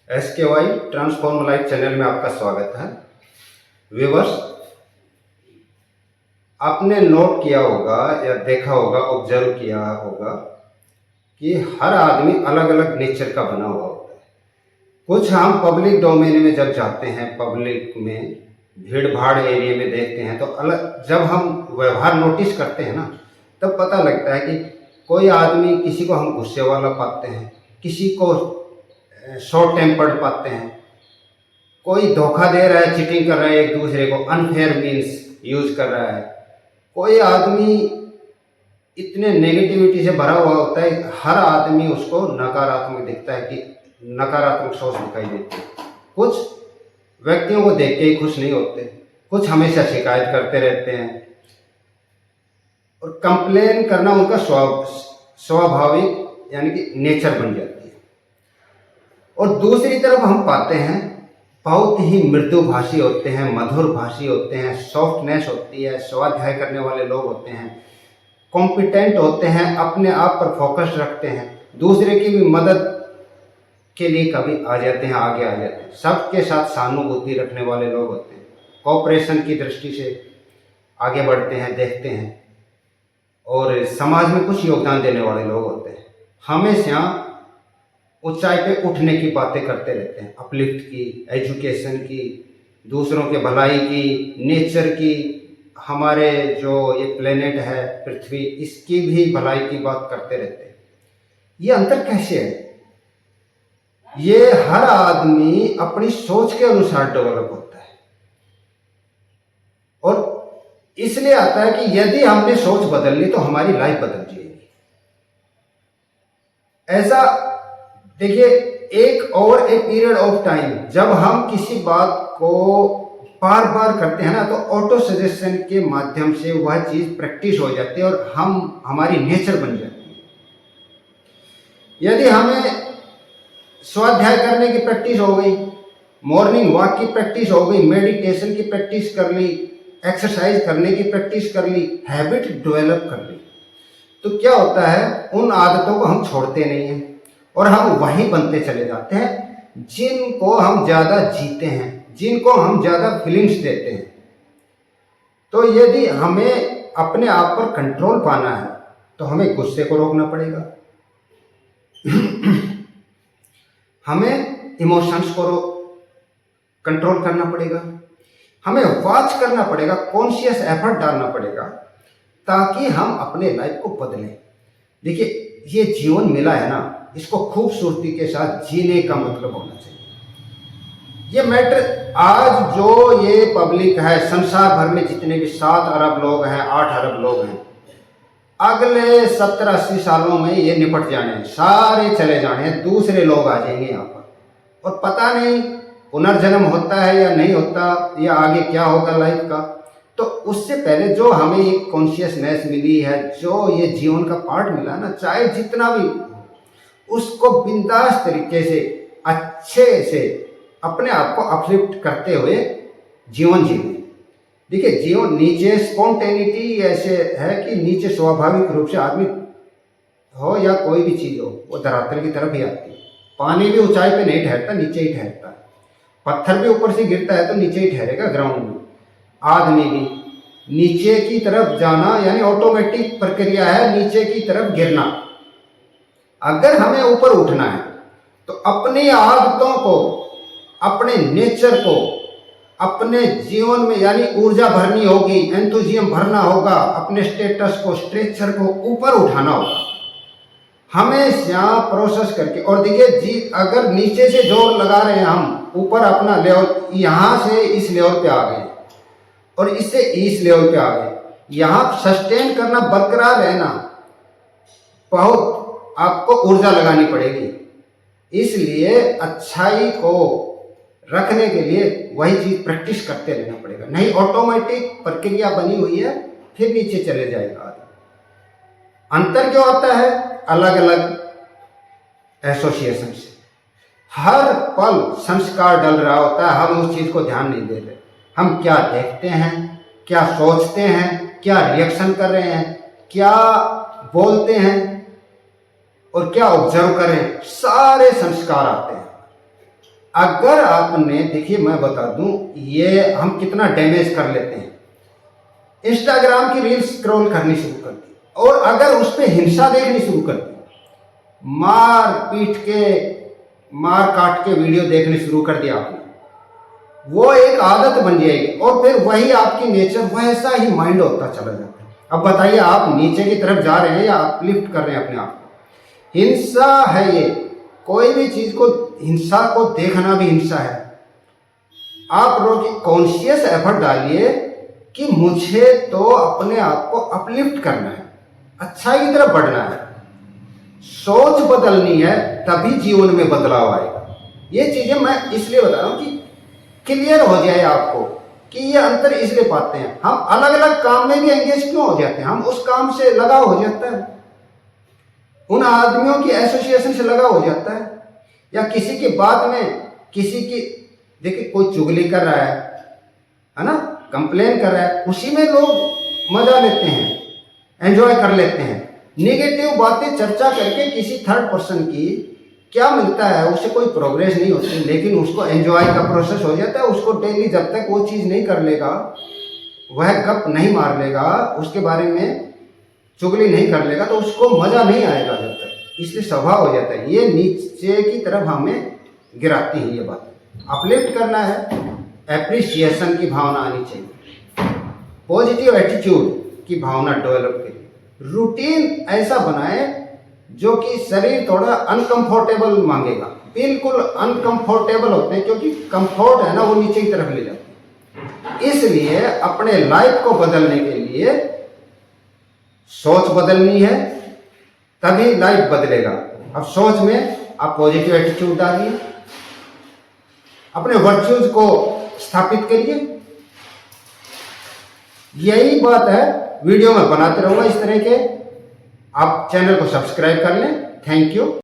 SKY transform life channel में आपका स्वागत है। व्यूवर्स, आपने नोट किया होगा या देखा होगा, ऑब्जर्व किया होगा कि हर आदमी अलग अलग नेचर का बना हुआ होता है। कुछ हम पब्लिक डोमेन में जब जाते हैं, पब्लिक में भीड़ भाड़ एरिया में देखते हैं तो अलग, जब हम व्यवहार नोटिस करते हैं ना, तब पता लगता है कि कोई आदमी, किसी को हम गुस्से वाला पाते हैं, किसी को शॉर्ट टेम्पर्ड पाते हैं, कोई धोखा दे रहा है, चीटिंग कर रहा है, एक दूसरे को अनफेयर मीन्स यूज कर रहा है, कोई आदमी इतने नेगेटिविटी से भरा हुआ होता है, हर आदमी उसको नकारात्मक दिखता है कि नकारात्मक सोच दिखाई देती है। कुछ व्यक्तियों को देख के ही खुश नहीं होते, कुछ हमेशा शिकायत करते रहते हैं और कंप्लेन करना उनका स्वाभाविक यानी कि नेचर बन जाती है। और दूसरी तरफ हम पाते हैं बहुत ही मृदुभाषी होते हैं, मधुर भाषी होते हैं, सॉफ्टनेस होती है, स्वाध्याय करने वाले लोग होते हैं, कॉम्पिटेंट होते हैं, अपने आप पर फोकस रखते हैं, दूसरे की भी मदद के लिए कभी आ जाते हैं, आगे आ जाते हैं, सबके साथ सहानुभूति रखने वाले लोग होते हैं, कोऑपरेशन की दृष्टि से आगे बढ़ते हैं, देखते हैं और समाज में कुछ योगदान देने वाले लोग होते हैं। हमेशा ऊंचाई पे उठने की बातें करते रहते हैं, अपलिफ्ट की, एजुकेशन की, दूसरों के भलाई की, नेचर की, हमारे जो ये प्लेनेट है पृथ्वी, इसकी भी भलाई की बात करते रहते हैं। ये अंतर कैसे है? ये हर आदमी अपनी सोच के अनुसार डेवलप होता है और इसलिए आता है कि यदि हमने सोच बदल ली तो हमारी लाइफ बदल जाएगी। ऐसा देखिए, एक over a period of time जब हम किसी बात को बार बार करते हैं ना, तो ऑटो सजेशन के माध्यम से वह चीज प्रैक्टिस हो जाती है और हमारी नेचर बन जाती है। यदि हमें स्वाध्याय करने की प्रैक्टिस हो गई, मॉर्निंग वॉक की प्रैक्टिस हो गई, मेडिटेशन की प्रैक्टिस कर ली, एक्सरसाइज करने की प्रैक्टिस कर ली, हैबिट डेवलप कर ली, तो क्या होता है, उन आदतों को हम छोड़ते नहीं हैं और हम वही बनते चले जाते हैं जिनको हम ज़्यादा जीते हैं, जिनको हम ज़्यादा फीलिंग्स देते हैं। तो यदि हमें अपने आप पर कंट्रोल पाना है तो हमें गुस्से को रोकना पड़ेगा, हमें इमोशंस को कंट्रोल करना पड़ेगा, हमें वॉच करना पड़ेगा, कॉन्शियस एफर्ट डालना पड़ेगा ताकि हम अपने लाइफ को बदलें। देखिए, ये जीवन मिला है ना, इसको खूबसूरती के साथ जीने का मतलब होना चाहिए। ये मैटर आज जो ये पब्लिक है, संसार भर में जितने भी 7 अरब लोग हैं, 8 अरब लोग हैं, अगले 70-80 सालों में ये निपट जाने हैं, सारे चले जाने हैं, दूसरे लोग आ जाएंगे यहाँ पर और पता नहीं पुनर्जन्म होता है या नहीं होता, या आगे क्या होगा लाइफ का। तो उससे पहले जो हमें एक कॉन्शियसनेस मिली है, जो ये जीवन का पार्ट मिला ना, चाहे जितना भी, उसको बिंदास तरीके से अच्छे से अपने आप को अपलिफ्ट करते हुए जीवन जीने। देखिए, जीवन नीचे स्पॉन्टेनिटी ऐसे है कि नीचे स्वाभाविक रूप से आदमी हो या कोई भी चीज़ हो, वो धरातल की तरफ ही आती है। पानी भी ऊंचाई पे नहीं ठहरता, नीचे ही ठहरता है। पत्थर भी ऊपर से गिरता है तो नीचे ही ठहरेगा ग्राउंड में। आदमी भी नीचे की तरफ जाना यानी ऑटोमेटिक प्रक्रिया है, नीचे की तरफ गिरना। अगर हमें ऊपर उठना है तो अपनी आदतों को, अपने नेचर को, अपने जीवन में यानी ऊर्जा भरनी होगी, एंथुजियम भरना होगा, अपने स्टेटस को, स्ट्रेचर को ऊपर उठाना होगा हमेशा प्रोसेस करके। और देखिए जी, अगर नीचे से जोर लगा रहे हैं हम, ऊपर अपना लेवल, यहाँ से इस लेवल पे आ गए और इससे इस लेवल पे आ गए, यहाँ सस्टेन करना, बरकरार रहना, बहुत आपको ऊर्जा लगानी पड़ेगी। इसलिए अच्छाई को रखने के लिए वही चीज प्रैक्टिस करते रहना पड़ेगा, नहीं ऑटोमेटिक प्रक्रिया बनी हुई है, फिर नीचे चले जाएगा आदमी। अंतर क्या होता है? अलग अलग एसोसिएशन से हर पल संस्कार डल रहा होता है, हम उस चीज को ध्यान नहीं दे रहे। हम क्या देखते हैं, क्या सोचते हैं, क्या रिएक्शन कर रहे हैं, क्या बोलते हैं और क्या ऑब्जर्व करें, सारे संस्कार आते हैं। अगर आपने, देखिए मैं बता दूं, ये हम कितना डैमेज कर लेते हैं। इंस्टाग्राम की रील्स स्क्रॉल करनी शुरू कर दी और अगर उस पर हिंसा देखनी शुरू कर दी, मार काट के वीडियो देखने शुरू कर दिया आपने, वो एक आदत बन जाएगी और फिर वही आपकी नेचर, वैसा ही माइंड होता चला जाता है। अब बताइए, आप नीचे की तरफ जा रहे हैं या अपलिफ्ट कर रहे हैं अपने आप को? हिंसा है ये। कोई भी चीज को, हिंसा को देखना भी हिंसा है। आप लोग कॉन्शियस एफर्ट डालिए कि मुझे तो अपने आप को अपलिफ्ट करना है, अच्छाई की तरफ बढ़ना है, सोच बदलनी है, तभी जीवन में बदलाव आएगा। ये चीजें मैं इसलिए बता रहा हूं कि क्लियर हो जाए आपको कि ये अंतर इसलिए पाते हैं। हम अलग अलग काम में भी एंगेज क्यों हो जाते हैं? हम उस काम से लगाव हो जाता है, उन आदमियों की एसोसिएशन से लगाव हो जाता है, या किसी की बात में, किसी की, देखिए कोई चुगली कर रहा है ना, कंप्लेन कर रहा है, उसी में लोग मजा लेते हैं, एंजॉय कर लेते हैं। नेगेटिव बातें चर्चा करके किसी थर्ड पर्सन की क्या मिलता है? उससे कोई प्रोग्रेस नहीं होती, लेकिन उसको एंजॉय का प्रोसेस हो जाता है। उसको डेली जब तक वो चीज़ नहीं कर लेगा, वह गप नहीं मार लेगा, उसके बारे में चुगली नहीं कर लेगा, तो उसको मजा नहीं आएगा जब तक। इसलिए स्वभाव हो जाता है, ये नीचे की तरफ हमें गिराती है ये बात। अपलिफ्ट करना है, एप्रिसिएशन की भावना आनी चाहिए, पॉजिटिव एटीट्यूड की भावना डेवलप करिए। रूटीन ऐसा बनाए जो कि शरीर थोड़ा अनकंफर्टेबल मांगेगा। बिल्कुल अनकंफर्टेबल होते हैं, क्योंकि कंफर्ट है ना, वो नीचे की तरफ ले जाते हैं। इसलिए अपने लाइफ को बदलने के लिए सोच बदलनी है, तभी लाइफ बदलेगा। अब सोच में आप पॉजिटिव एटीट्यूड डालिए, अपने वर्च्यूज को स्थापित करिए। यही बात है, वीडियो में बनाते रहूंगा इस तरह के। आप चैनल को सब्सक्राइब कर लें। Thank you.